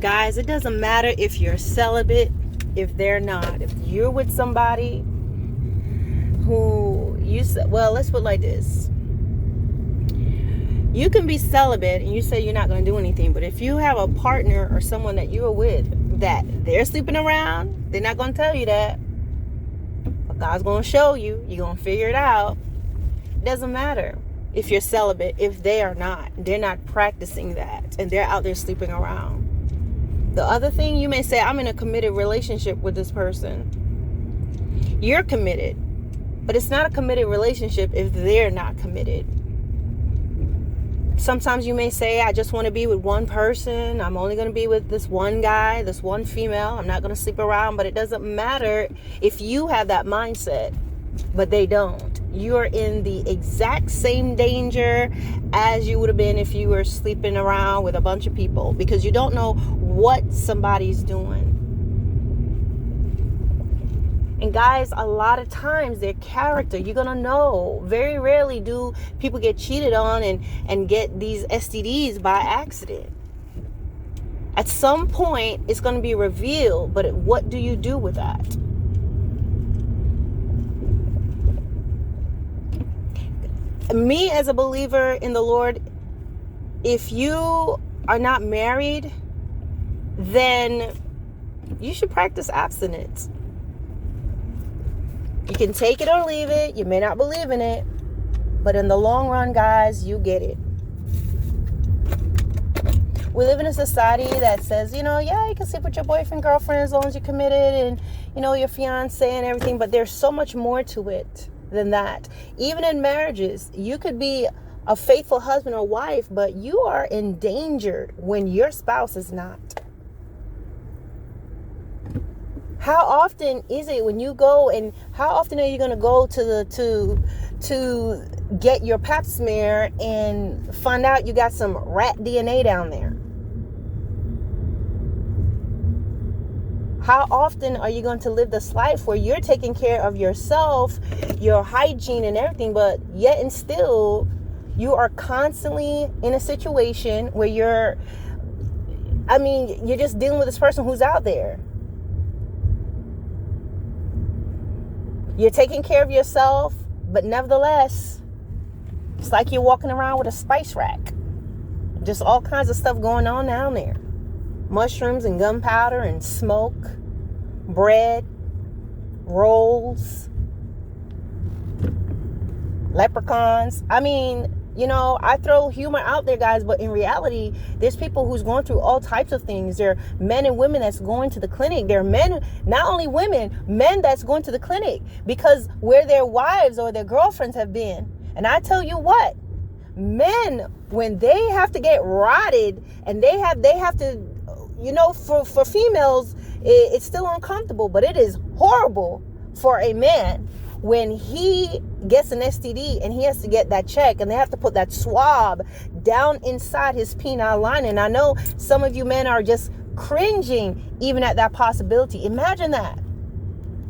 Guys, it doesn't matter if you're celibate, if they're not. If you're with somebody who let's put it like this. You can be celibate and you say you're not going to do anything, but if you have a partner or someone that you're with that they're sleeping around, they're not going to tell you that. But God's going to show you. You're going to figure it out. It doesn't matter if you're celibate, if they are not. They're not practicing that and they're out there sleeping around. The other thing, you may say, I'm in a committed relationship with this person. You're committed, but it's not a committed relationship if they're not committed. Sometimes you may say, I just want to be with one person. I'm only going to be with this one guy, this one female. I'm not going to sleep around. But it doesn't matter if you have that mindset, but they don't. You're in the exact same danger as you would have been if you were sleeping around with a bunch of people, because you don't know what somebody's doing. And guys, a lot of times their character, you're going to know. Very rarely do people get cheated on and get these STDs by accident. At some point, it's going to be revealed, but what do you do with that? Me as a believer in the Lord, if you are not married, then you should practice abstinence. You can take it or leave it. You may not believe in it. But in the long run, guys, you get it. We live in a society that says, you can sleep with your boyfriend, girlfriend, as long as you're committed and, your fiance and everything. But there's so much more to it than that. Even in marriages, you could be a faithful husband or wife, but you are endangered when your spouse is not. How often is it when you go, and how often are you going to go to get your pap smear and find out you got some rat DNA down there? How often are you going to live this life where you're taking care of yourself, your hygiene and everything, but yet and still you are constantly in a situation where you're just dealing with this person who's out there. You're taking care of yourself, but nevertheless, it's like you're walking around with a spice rack. Just all kinds of stuff going on down there. Mushrooms and gunpowder and smoke, bread, rolls, leprechauns. I throw humor out there, guys, but in reality, there's people who's going through all types of things. There are men and women that's going to the clinic. There are men, not only women, men that's going to the clinic because where their wives or their girlfriends have been. And I tell you what, men, when they have to get rotted and they have to, for females, it's still uncomfortable, but it is horrible for a man when he gets an STD and he has to get that check and they have to put that swab down inside his penile lining. And I know some of you men are just cringing even at that possibility. Imagine that.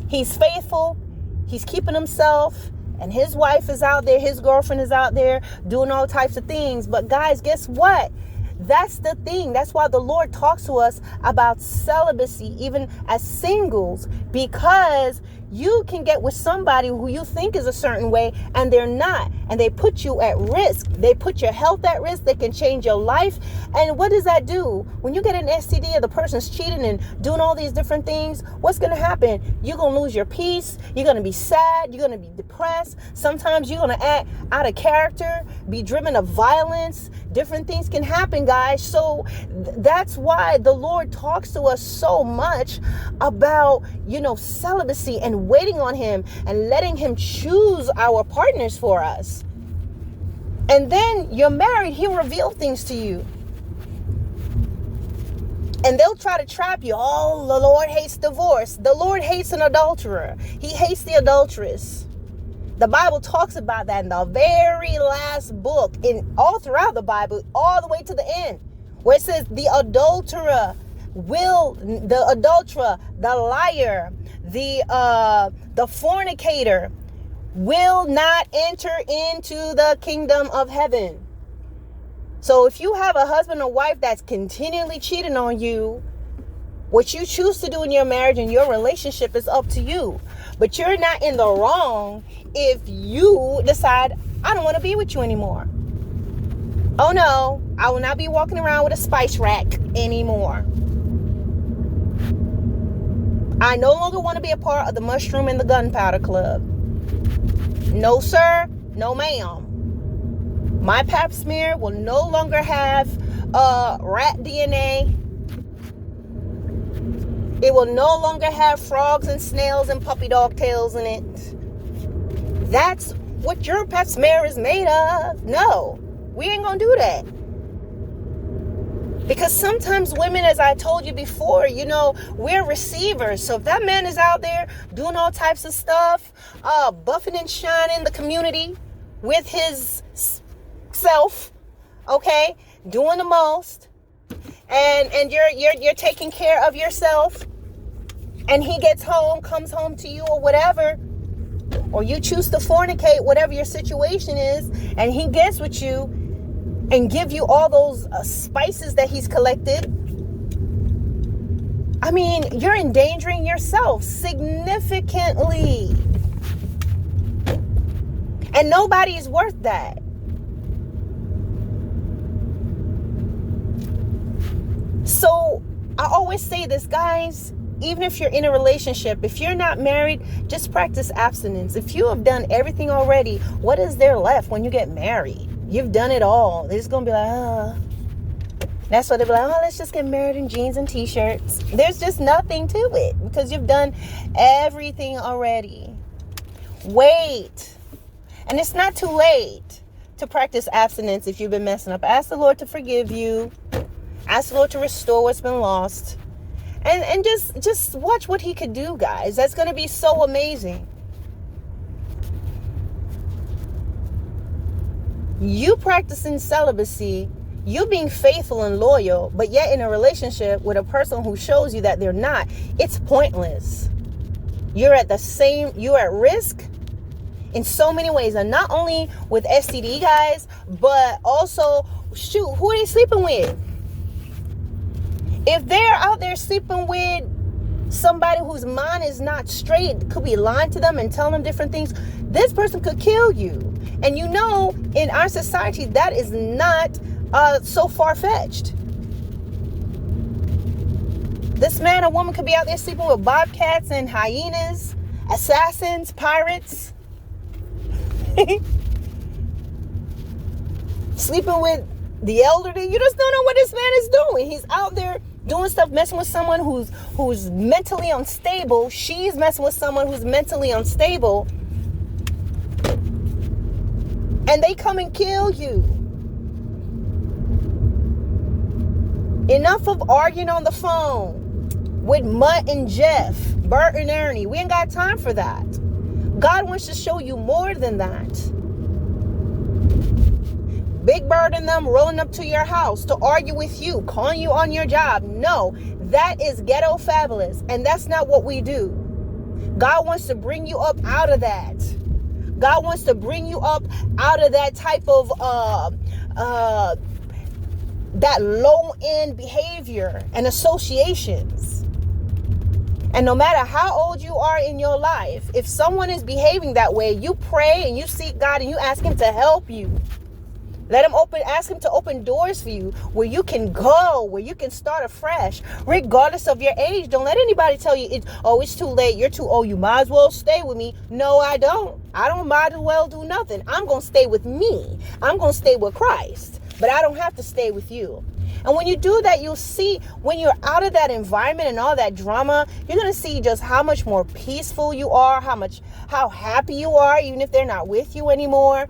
He's faithful. He's keeping himself. And his wife is out there. His girlfriend is out there doing all types of things. But guys, guess what? That's the thing. That's why the Lord talks to us about celibacy, even as singles, because you can get with somebody who you think is a certain way and they're not. And they put you at risk. They put your health at risk. They can change your life. And what does that do? When you get an STD or the person's cheating and doing all these different things, what's going to happen? You're going to lose your peace. You're going to be sad. You're going to be depressed. Sometimes you're going to act out of character, be driven to violence. Different things can happen, guys. So that's why the Lord talks to us so much about, celibacy and waiting on him and letting him choose our partners for us. And then you're married, he'll reveal things to you. And they'll try to trap you. Oh, the Lord hates divorce. The Lord hates an adulterer. He hates the adulteress. The Bible talks about that in the very last book, all throughout the Bible, all the way to the end, where it says the adulterer the liar, the fornicator will not enter into the kingdom of heaven. So if you have a husband or wife that's continually cheating on you, what you choose to do in your marriage and your relationship is up to you. But you're not in the wrong if you decide, I don't want to be with you anymore. Oh no, I will not be walking around with a spice rack anymore. I no longer want to be a part of the mushroom and the gunpowder club. No sir, no ma'am. My pap smear will no longer have rat DNA. It will no longer have frogs and snails and puppy dog tails in it. That's what your pap smear is made of. No, we ain't gonna do that. Because sometimes women, as I told you before, we're receivers. So if that man is out there doing all types of stuff, buffing and shining the community with his self, okay, doing the most, and you're taking care of yourself, and he comes home to you or whatever, or you choose to fornicate, whatever your situation is, and he gets with you and give you all those spices that he's collected, I mean, you're endangering yourself significantly. And nobody is worth that. So I always say this, guys, even if you're in a relationship, if you're not married, just practice abstinence. If you have done everything already, what is there left when you get married? You've done it all. They're just going to be like, That's why they'll be like, let's just get married in jeans and t-shirts. There's just nothing to it because you've done everything already. Wait. And it's not too late to practice abstinence if you've been messing up. Ask the Lord to forgive you. Ask the Lord to restore what's been lost. And just watch what he could do, guys. That's going to be so amazing. You practicing celibacy, you being faithful and loyal, but yet in a relationship with a person who shows you that they're not, it's pointless. You're at risk in so many ways. And not only with STD, guys, but also, who are they sleeping with? If they're out there sleeping with somebody whose mind is not straight, could be lying to them and telling them different things, this person could kill you. And in our society, that is not so far-fetched. This man or woman could be out there sleeping with bobcats and hyenas, assassins, pirates. Sleeping with the elderly. You just don't know what this man is doing. He's out there doing stuff, messing with someone who's mentally unstable. She's messing with someone who's mentally unstable. And they come and kill you. Enough of arguing on the phone with Mutt and Jeff, Bert and Ernie. We ain't got time for that. God wants to show you more than that. Big Bird and them rolling up to your house to argue with you, calling you on your job. No, that is ghetto fabulous. And that's not what we do. God wants to bring you up out of that. God wants to bring you up out of that type of that low-end behavior and associations. And no matter how old you are in your life, if someone is behaving that way, you pray and you seek God and you ask him to help you. Ask him to open doors for you where you can go, where you can start afresh, regardless of your age. Don't let anybody tell you, it's too late, you're too old, you might as well stay with me. No, I don't. I don't might as well do nothing. I'm going to stay with me. I'm going to stay with Christ, but I don't have to stay with you. And when you do that, you'll see when you're out of that environment and all that drama, you're going to see just how much more peaceful you are, how happy you are, even if they're not with you anymore.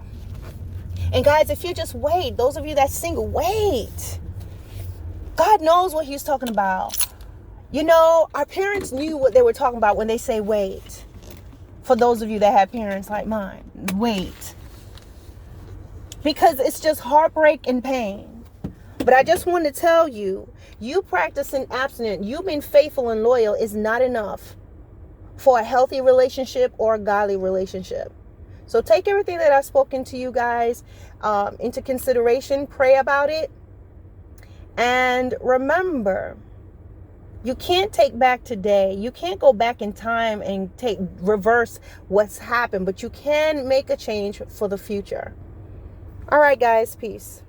And guys, if you just wait, those of you that's single, wait. God knows what he's talking about. Our parents knew what they were talking about when they say wait. For those of you that have parents like mine, wait. Because it's just heartbreak and pain. But I just want to tell you, you practicing abstinence, you being faithful and loyal is not enough for a healthy relationship or a godly relationship. So take everything that I've spoken to you guys into consideration. Pray about it. And remember, you can't take back today. You can't go back in time and reverse what's happened, but you can make a change for the future. All right, guys. Peace.